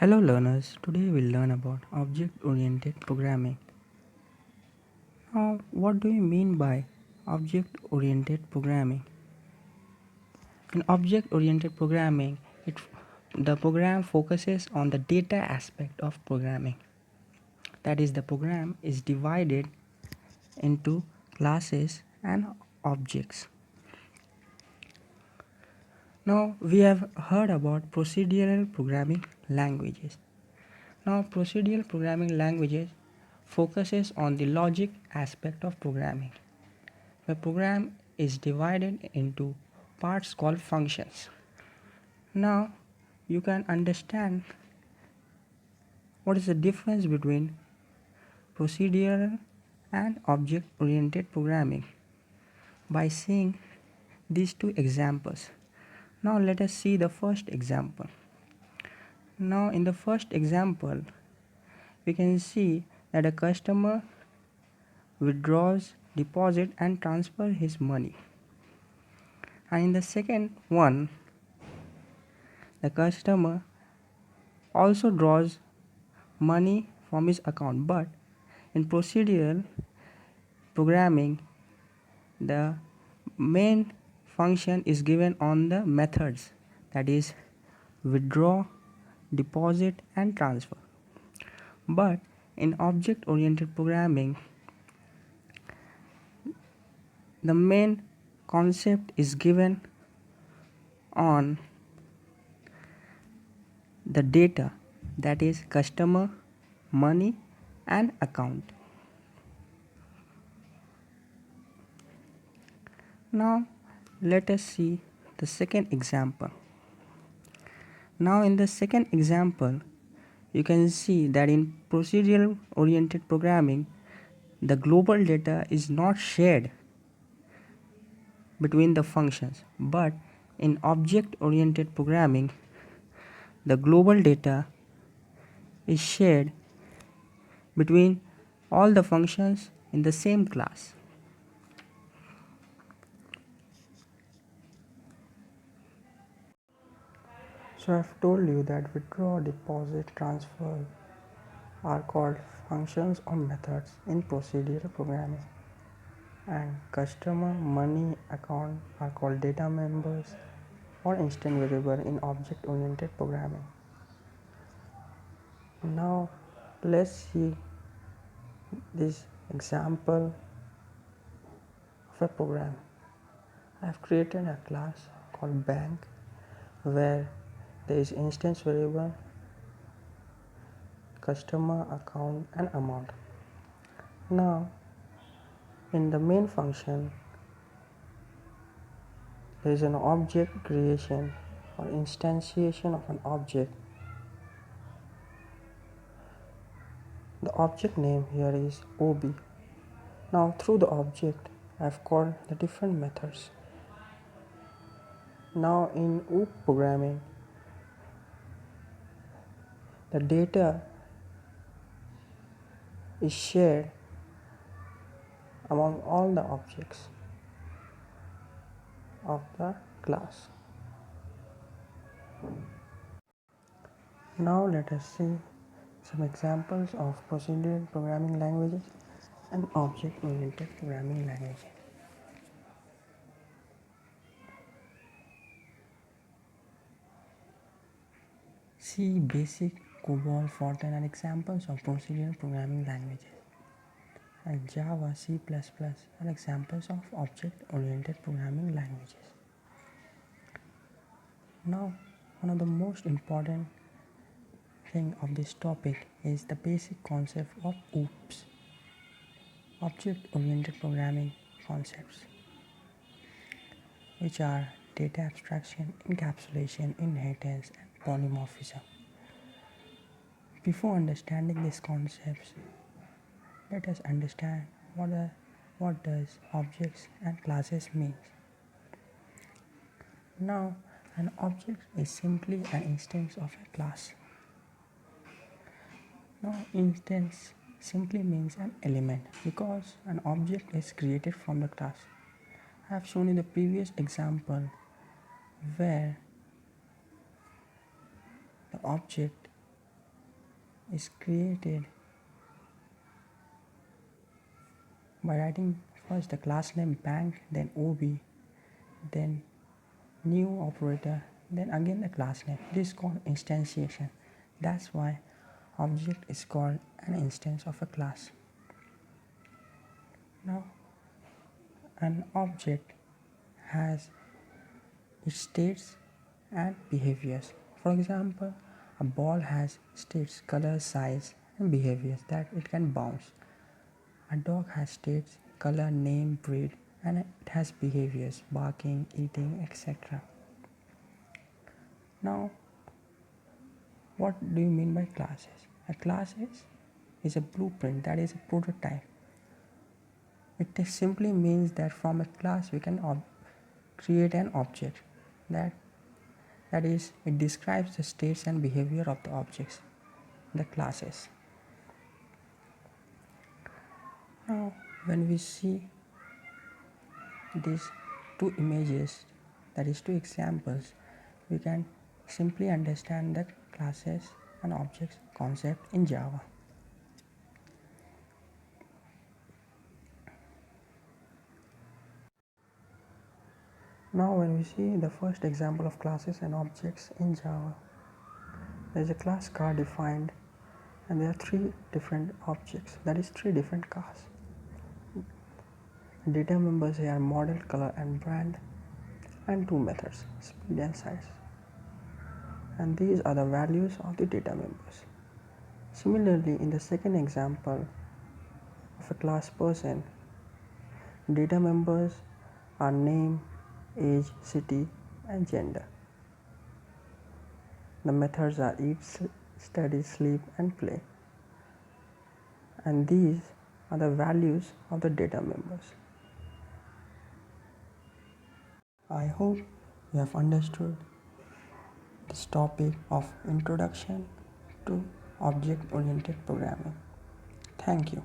Hello learners, today we'll learn about object-oriented programming. Now, what do you mean by object-oriented programming? In object-oriented programming, the program focuses on the data aspect of programming. That is, the program is divided into classes and objects. Now, we have heard about procedural programming languages. Now, procedural programming languages focuses on the logic aspect of programming. The program is divided into parts called functions. Now, you can understand what is the difference between procedural and object-oriented programming by seeing these two examples. Now, let us see the first example. Now, in the first example, we can see that a customer withdraws, deposit and transfer his money. And in the second one, the customer also draws money from his account, but in procedural programming, the main function is given on the methods, that is withdraw, deposit and transfer. But in object-oriented programming, the main concept is given on the data, that is customer, money and account. Now let us see the second example. Now in the second example, you can see that in procedural oriented programming, the global data is not shared between the functions, but in object oriented programming, the global data is shared between all the functions in the same class. So I've told you that withdraw, deposit, transfer are called functions or methods in procedural programming, and customer, money, account are called data members or instant variable in object oriented programming. Now let's see this example of a program. I have created a class called bank where there is instance variable, customer, account and amount. Now in the main function, there is an object creation or instantiation of an object. The object name here is OB. Now through the object, I have called the different methods. Now in OOP programming, the data is shared among all the objects of the class. Now let us see some examples of procedural programming languages and object-oriented programming languages. C, Basic, COBOL, Fortran are examples of procedural programming languages, and Java, C++ are examples of object-oriented programming languages. Now, one of the most important thing of this topic is the basic concept of OOPs, object-oriented programming concepts, which are data abstraction, encapsulation, inheritance, and polymorphism. Before understanding these concepts, let us understand what does objects and classes mean. Now, an object is simply an instance of a class. Now, instance simply means an element because an object is created from the class. I have shown in the previous example where the object is created by writing first the class name bank, then OB, then new operator, then again the class name. This is called instantiation. That's why object is called an instance of a class. Now an object has its states and behaviors. For example, a ball has states, color, size, and behaviors that it can bounce. A dog has states, color, name, breed, and it has behaviors, barking, eating, etc. Now, what do you mean by classes? A class is a blueprint, that is a prototype. It simply means that from a class we can create an object that is, it describes the states and behavior of the objects, the classes. Now, when we see these two images, that is two examples, we can simply understand the classes and objects concept in Java. Now when we see the first example of classes and objects in Java, there is a class car defined and there are three different objects, that is three different cars. Data members here are model, color and brand, and two methods, speed and size. And these are the values of the data members. Similarly, in the second example of a class person, data members are name, age, city and gender. The methods are eat, study, sleep and play. And these are the values of the data members. I hope you have understood this topic of introduction to object-oriented programming. Thank you.